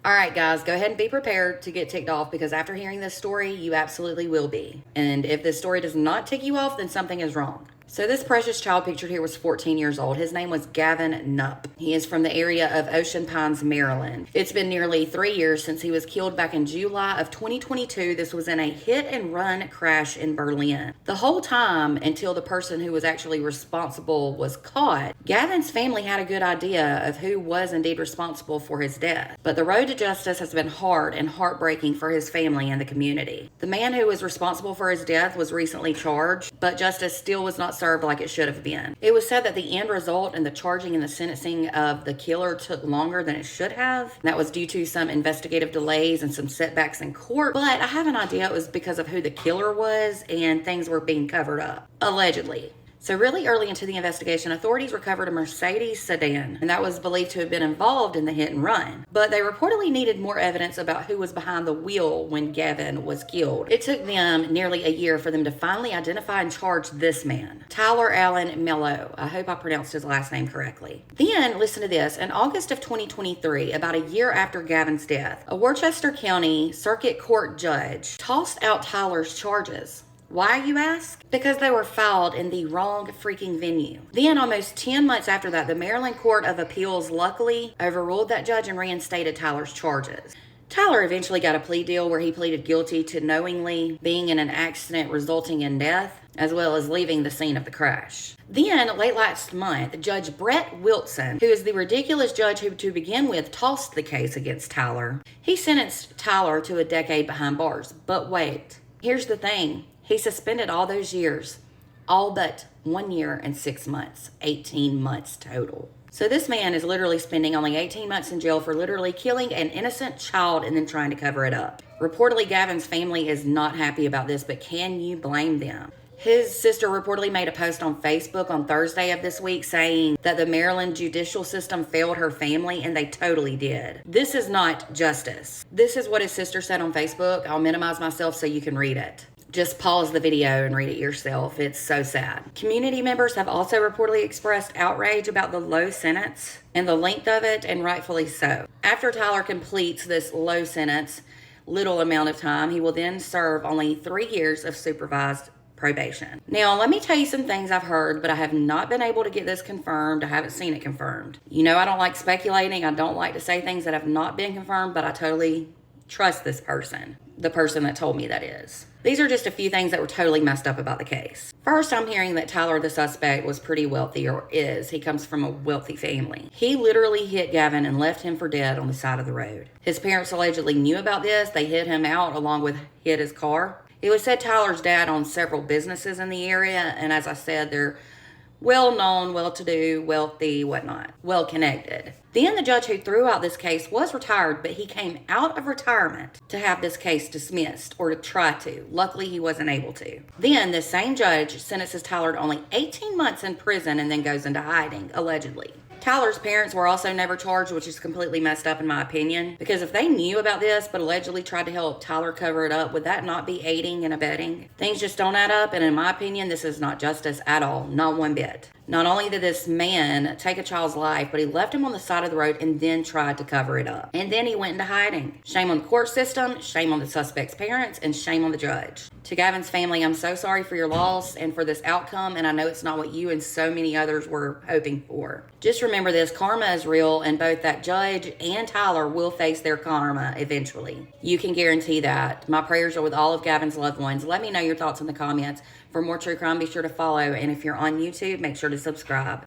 All right, guys, go ahead and be prepared to get ticked off because after hearing this story, you absolutely will be. And if this story does not tick you off, then something is wrong. So this precious child pictured here was 14 years old. His name was Gavin Knupp. He is from the area of Ocean Pines, Maryland. It's been nearly 3 years since he was killed back in July of 2022. This was in a hit and run crash in Berlin. The whole time until the person who was actually responsible was caught, Gavin's family had a good idea of who was indeed responsible for his death. But the road to justice has been hard and heartbreaking for his family and the community. The man who was responsible for his death was recently charged, but justice still was not served like it should have been. It was said that the end result in the charging and the sentencing of the killer took longer than it should have. That was due to some investigative delays and some setbacks in court, but I have an idea it was because of who the killer was and things were being covered up, allegedly. So really early into the investigation, authorities recovered a Mercedes sedan, and that was believed to have been involved in the hit and run. But they reportedly needed more evidence about who was behind the wheel when Gavin was killed. It took them nearly a year for them to finally identify and charge this man, Tyler Allen Mello. I hope I pronounced his last name correctly. Then, listen to this, in August of 2023, about a year after Gavin's death, a Worcester County Circuit Court judge tossed out Tyler's charges. Why, you ask? Because they were filed in the wrong freaking venue. Then, almost 10 months after that, the Maryland Court of Appeals luckily overruled that judge and reinstated Tyler's charges. Tyler eventually got a plea deal where he pleaded guilty to knowingly being in an accident resulting in death, as well as leaving the scene of the crash. Then, late last month, Judge Brett Wilson, who is the ridiculous judge who, to begin with, tossed the case against Tyler, he sentenced Tyler to a decade behind bars. But wait, here's the thing. He suspended all those years, all but 1 year and 6 months, 18 months total. So this man is literally spending only 18 months in jail for literally killing an innocent child and then trying to cover it up. Reportedly, Gavin's family is not happy about this, but can you blame them? His sister reportedly made a post on Facebook on Thursday of this week saying that the Maryland judicial system failed her family, and they totally did. This is not justice. This is what his sister said on Facebook. I'll minimize myself so you can read it. Just pause the video and read it yourself. It's so sad. Community members have also reportedly expressed outrage about the low sentence and the length of it, and rightfully so. After Tyler completes this low sentence, little amount of time, he will then serve only 3 years of supervised probation. Now, let me tell you some things I've heard, but I have not been able to get this confirmed. I haven't seen it confirmed. You know, I don't like speculating. I don't like to say things that have not been confirmed, but I totally trust this person. The person that told me, that is. These are just a few things that were totally messed up about the case. First, I'm hearing that Tyler, the suspect, was pretty wealthy, or is. He comes from a wealthy family. He literally hit Gavin and left him for dead on the side of the road. His parents allegedly knew about this. They hid him out along with hid his car. It was said Tyler's dad owned several businesses in the area, and as I said, they're well-known, well-to-do, wealthy, whatnot, well-connected. Then the judge who threw out this case was retired, but he came out of retirement to have this case dismissed, or to try to. Luckily, he wasn't able to. Then the same judge sentences Tyler to only 18 months in prison and then goes into hiding, allegedly. Tyler's parents were also never charged, which is completely messed up in my opinion, because if they knew about this but allegedly tried to help Tyler cover it up, would that not be aiding and abetting? Things just don't add up, and in my opinion, this is not justice at all, not one bit. Not only did this man take a child's life, but he left him on the side of the road and then tried to cover it up. And then he went into hiding. Shame on the court system, shame on the suspect's parents, and shame on the judge. To Gavin's family, I'm so sorry for your loss and for this outcome, and I know it's not what you and so many others were hoping for. Just remember this, karma is real, and both that judge and Tyler will face their karma eventually. You can guarantee that. My prayers are with all of Gavin's loved ones. Let me know your thoughts in the comments. For more true crime, be sure to follow, and if you're on YouTube, make sure to subscribe.